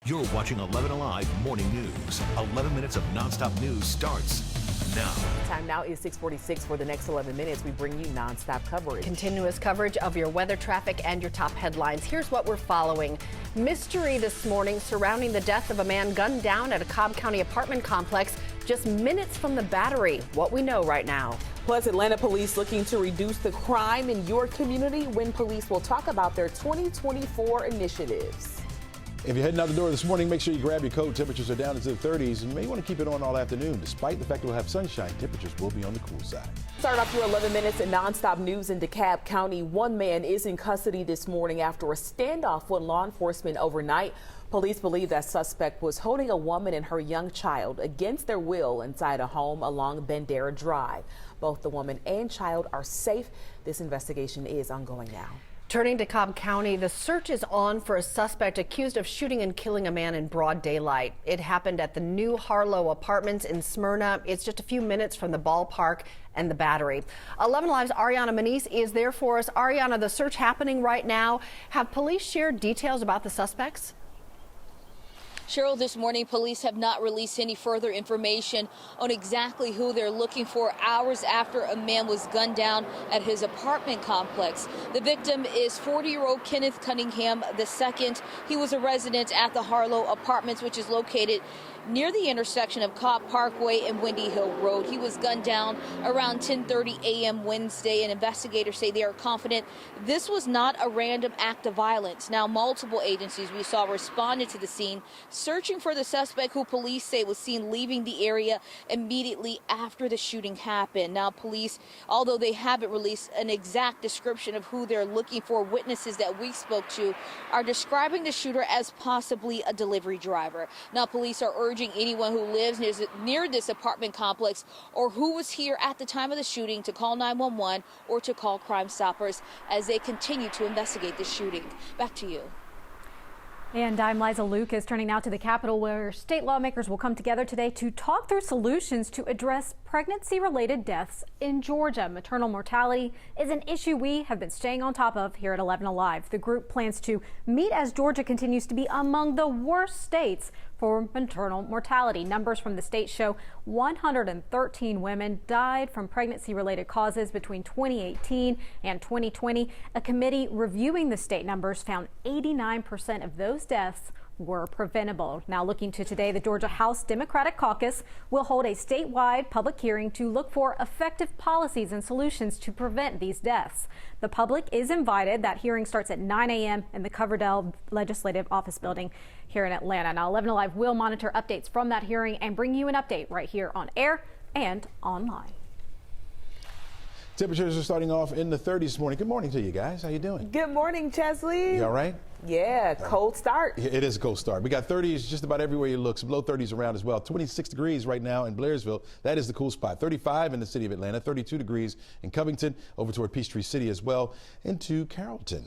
You're watching 11 Alive Morning News. 11 minutes of nonstop news starts now. Time now is 6:46. For the next 11 minutes, we bring you nonstop coverage. Continuous coverage of your weather, traffic, and your top headlines. Here's what we're following. Mystery this morning surrounding the death of a man gunned down at a Cobb County apartment complex just minutes from the battery. What we know right now. Plus, Atlanta police looking to reduce the crime in your community when police will talk about their 2024 initiatives. If you're heading out the door this morning, make sure you grab your coat. Temperatures are down into the 30s, and you may want to keep it on all afternoon. Despite the fact we'll have sunshine, temperatures will be on the cool side. Start off your 11 minutes in nonstop news in DeKalb County. One man is in custody this morning after a standoff with law enforcement overnight. Police believe that suspect was holding a woman and her young child against their will inside a home along Bandera Drive. Both the woman and child are safe. This investigation is ongoing now. Turning to Cobb County, the search is on for a suspect accused of shooting and killing a man in broad daylight. It happened at the new Harlow Apartments in Smyrna. It's just a few minutes from the ballpark and the battery. 11 Live's Ariana Manise is there for us. Ariana, the search happening right now. Have police shared details about the suspects? Cheryl, this morning, police have not released any further information on exactly who they're looking for hours after a man was gunned down at his apartment complex. The victim is 40-year-old Kenneth Cunningham II. He was a resident at the Harlow Apartments, which is located near the intersection of Cobb Parkway and Windy Hill Road. He was gunned down around 10:30 a.m. Wednesday, and investigators say they are confident this was not a random act of violence. Now, multiple agencies we saw responded to the scene, searching for the suspect, who police say was seen leaving the area immediately after the shooting happened. Now, police, although they haven't released an exact description of who they're looking for, witnesses that we spoke to are describing the shooter as possibly a delivery driver. Now, police are urging anyone who lives near this apartment complex or who was here at the time of the shooting to call 911 or to call Crime Stoppers as they continue to investigate the shooting. Back to you. And I'm Liza Lucas, turning now to the Capitol, where state lawmakers will come together today to talk through solutions to address pregnancy-related deaths in Georgia. Maternal mortality is an issue we have been staying on top of here at 11 Alive. The group plans to meet as Georgia continues to be among the worst states for maternal mortality. Numbers from the state show 113 women died from pregnancy-related causes between 2018 and 2020. A committee reviewing the state numbers found 89% of those deaths were preventable. Now, looking to today, the Georgia House Democratic Caucus will hold a statewide public hearing to look for effective policies and solutions to prevent these deaths. The public is invited. That hearing starts at 9 a.m. in the Coverdell Legislative Office Building here in Atlanta. Now, 11 Alive will monitor updates from that hearing and bring you an update right here on air and online. Temperatures are starting off in the 30s this morning. Good morning to you guys. How you doing? Good morning, Chesley. You all right? Yeah, cold start. It is a cold start. We got 30s just about everywhere you look. Some low 30s around as well. 26 degrees right now in Blairsville. That is the cool spot. 35 in the city of Atlanta. 32 degrees in Covington. Over toward Peachtree City as well. Into Carrollton.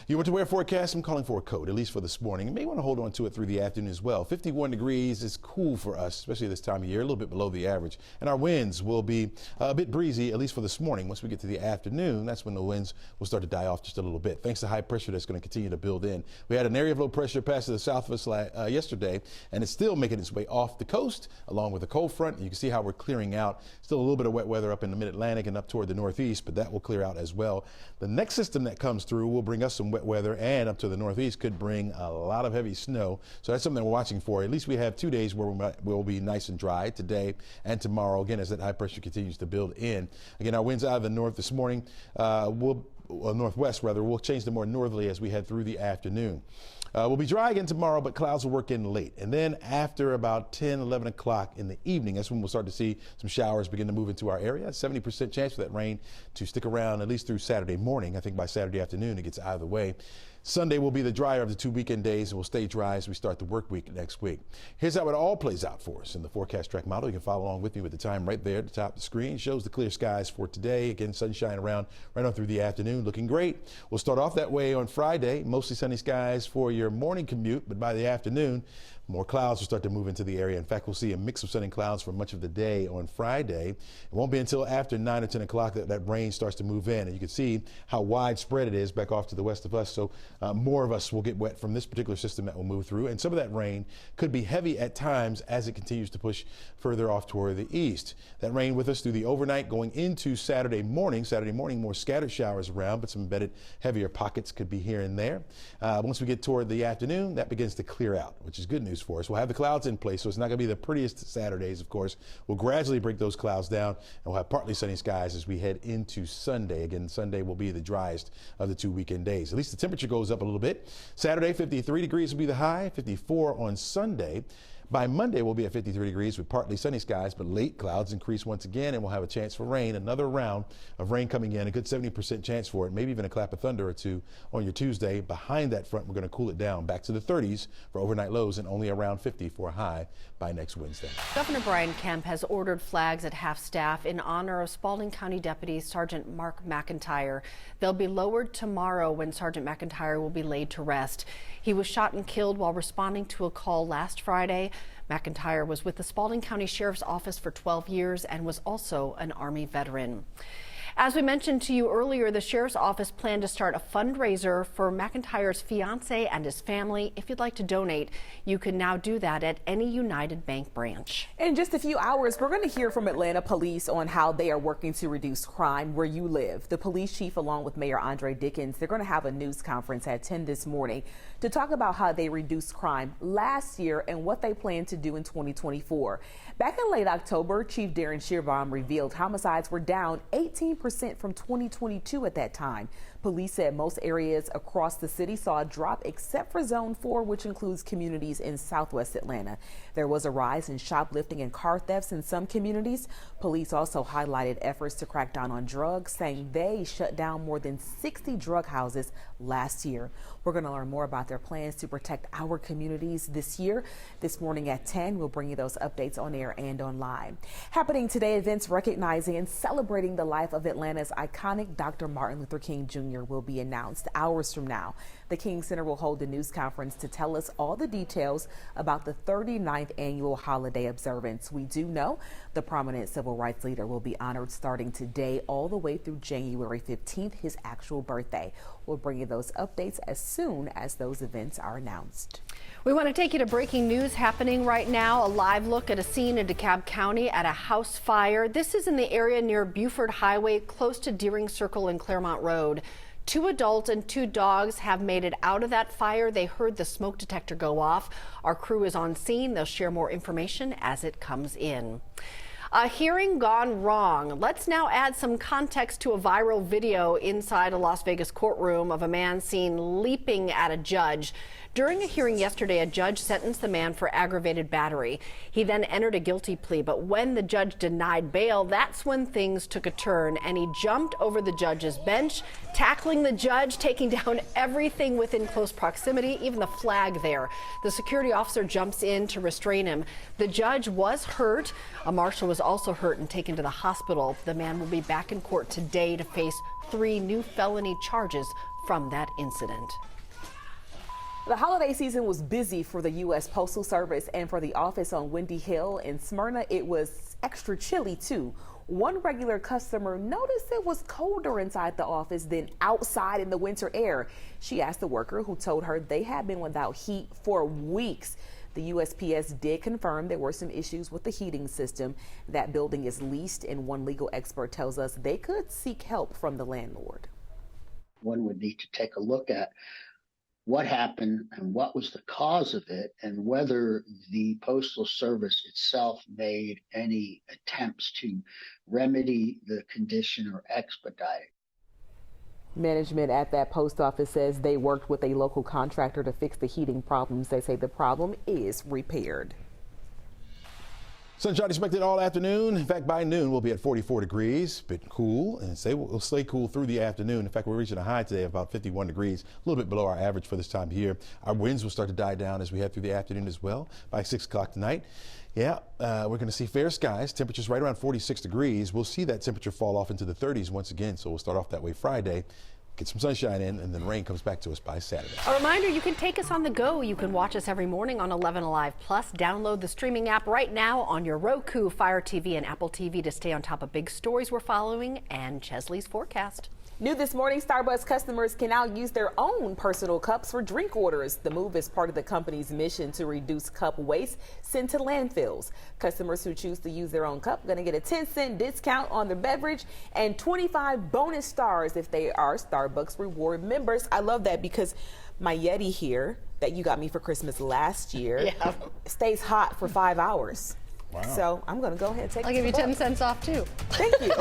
You want to wear a forecast? I'm calling for a coat, at least for this morning. You may want to hold on to it through the afternoon as well. 51 degrees is cool for us, especially this time of year. A little bit below the average. And our winds will be a bit breezy, at least for this morning. Once we get to the afternoon, that's when the winds will start to die off just a little bit, thanks to high pressure that's going to continue to build in. We had an area of low pressure pass to the south of us yesterday, and it's still making its way off the coast along with a cold front. You can see how we're clearing out. Still a little bit of wet weather up in the mid-Atlantic and up toward the northeast, but that will clear out as well. The next system that comes through will bring us some wet weather, and up to the northeast could bring a lot of heavy snow. So that's something we're watching for. At least we have 2 days where we'll be nice and dry, today and tomorrow, again, as that high pressure continues to build in. Again, our winds out of the north this morning northwest rather, will change to more northerly as we head through the afternoon. We'll be dry again tomorrow, but clouds will work in late. And then after about 10, 11 o'clock in the evening, that's when we'll start to see some showers begin to move into our area. 70% chance for that rain to stick around at least through Saturday morning. I think by Saturday afternoon it gets out of the way. Sunday will be the drier of the 2 weekend days and will stay dry as we start the work week next week. Here's how it all plays out for us in the forecast track model. You can follow along with me with the time right there at the top of the screen. Shows the clear skies for today. Again, sunshine around right on through the afternoon, looking great. We'll start off that way on Friday. Mostly sunny skies for your morning commute, but by the afternoon, more clouds will start to move into the area. In fact, we'll see a mix of sun and clouds for much of the day on Friday. It won't be until after 9 or 10 o'clock that rain starts to move in. And you can see how widespread it is back off to the west of us. So more of us will get wet from this particular system that will move through. And some of that rain could be heavy at times as it continues to push further off toward the east. That rain with us through the overnight going into Saturday morning. Saturday morning, more scattered showers around, but some embedded heavier pockets could be here and there. Once we get toward the afternoon, that begins to clear out, which is good news for us. We'll have the clouds in place, so it's not going to be the prettiest Saturdays, of course. We'll gradually break those clouds down, and we'll have partly sunny skies as we head into Sunday. Again, Sunday will be the driest of the 2 weekend days. At least the temperature goes up a little bit. Saturday, 53 degrees will be the high, 54 on Sunday. By Monday, we'll be at 53 degrees with partly sunny skies, but late clouds increase once again, and we'll have a chance for rain, another round of rain coming in, a good 70% chance for it, maybe even a clap of thunder or two on your Tuesday. Behind that front, we're going to cool it down back to the 30s for overnight lows and only around 50 for a high by next Wednesday. Governor Brian Kemp has ordered flags at half-staff in honor of Spalding County Deputy Sergeant Mark McIntyre. They'll be lowered tomorrow when Sergeant McIntyre will be laid to rest. He was shot and killed while responding to a call last Friday. McIntyre was with the Spalding County Sheriff's Office for 12 years and was also an Army veteran. As we mentioned to you earlier, the Sheriff's Office planned to start a fundraiser for McIntyre's fiance and his family. If you'd like to donate, you can now do that at any United Bank branch. In just a few hours, we're going to hear from Atlanta police on how they are working to reduce crime where you live. The police chief, along with Mayor Andre Dickens, they're going to have a news conference at 10 this morning to talk about how they reduced crime last year and what they plan to do in 2024. Back in late October, Chief Darren Shearbaum revealed homicides were down 18% from 2022 at that time. Police said most areas across the city saw a drop except for Zone 4, which includes communities in Southwest Atlanta. There was a rise in shoplifting and car thefts in some communities. Police also highlighted efforts to crack down on drugs, saying they shut down more than 60 drug houses last year. We're going to learn more about their plans to protect our communities this year. This morning at 10, we'll bring you those updates on air and online. Happening today, events recognizing and celebrating the life of Atlanta's iconic Dr. Martin Luther King Jr. will be announced hours from now. The King Center will hold a news conference to tell us all the details about the 39th annual holiday observance. We do know the prominent civil rights leader will be honored starting today all the way through January 15th, his actual birthday. We'll bring you those updates as soon as those events are announced. We want to take you to breaking news happening right now. A live look at a scene in DeKalb County at a house fire. This is in the area near Buford Highway, close to Deering Circle and Claremont Road. 2 adults and 2 dogs have made it out of that fire. They heard the smoke detector go off. Our crew is on scene. They'll share more information as it comes in. A hearing gone wrong. Let's now add some context to a viral video inside a Las Vegas courtroom of a man seen leaping at a judge. During a hearing yesterday, a judge sentenced the man for aggravated battery. He then entered a guilty plea, but when the judge denied bail, that's when things took a turn, and he jumped over the judge's bench, tackling the judge, taking down everything within close proximity, even the flag there. The security officer jumps in to restrain him. The judge was hurt. A marshal was also hurt and taken to the hospital. The man will be back in court today to face 3 new felony charges from that incident. The holiday season was busy for the U.S. Postal Service and for the office on Windy Hill. In Smyrna, it was extra chilly, too. One regular customer noticed it was colder inside the office than outside in the winter air. She asked the worker, who told her they had been without heat for weeks. The USPS did confirm there were some issues with the heating system. That building is leased, and one legal expert tells us they could seek help from the landlord. One would need to take a look at what happened and what was the cause of it, and whether the Postal Service itself made any attempts to remedy the condition or expedite it. Management at that post office says they worked with a local contractor to fix the heating problems. They say the problem is repaired. Sunshine expected all afternoon. In fact, by noon, we'll be at 44 degrees, bit cool, and we'll stay cool through the afternoon. In fact, we're reaching a high today of about 51 degrees, a little bit below our average for this time of year. Our winds will start to die down as we head through the afternoon as well by 6 o'clock tonight. Yeah, we're going to see fair skies, temperatures right around 46 degrees. We'll see that temperature fall off into the 30s once again, so we'll start off that way Friday. get some sunshine in, and then rain comes back to us by Saturday. A reminder, you can take us on the go. You can watch us every morning on 11 Alive Plus. Download the streaming app right now on your Roku, Fire TV, and Apple TV to stay on top of big stories we're following and Chesley's forecast. New this morning, Starbucks customers can now use their own personal cups for drink orders. The move is part of the company's mission to reduce cup waste sent to landfills. Customers who choose to use their own cup are going to get a 10-cent discount on their beverage and 25 bonus stars if they are Starbucks Reward members. I love that because my Yeti here that you got me for Christmas last year stays hot for 5 hours. Wow. So I'm going to go ahead and take it. I'll give you 10 cents off too. Thank you.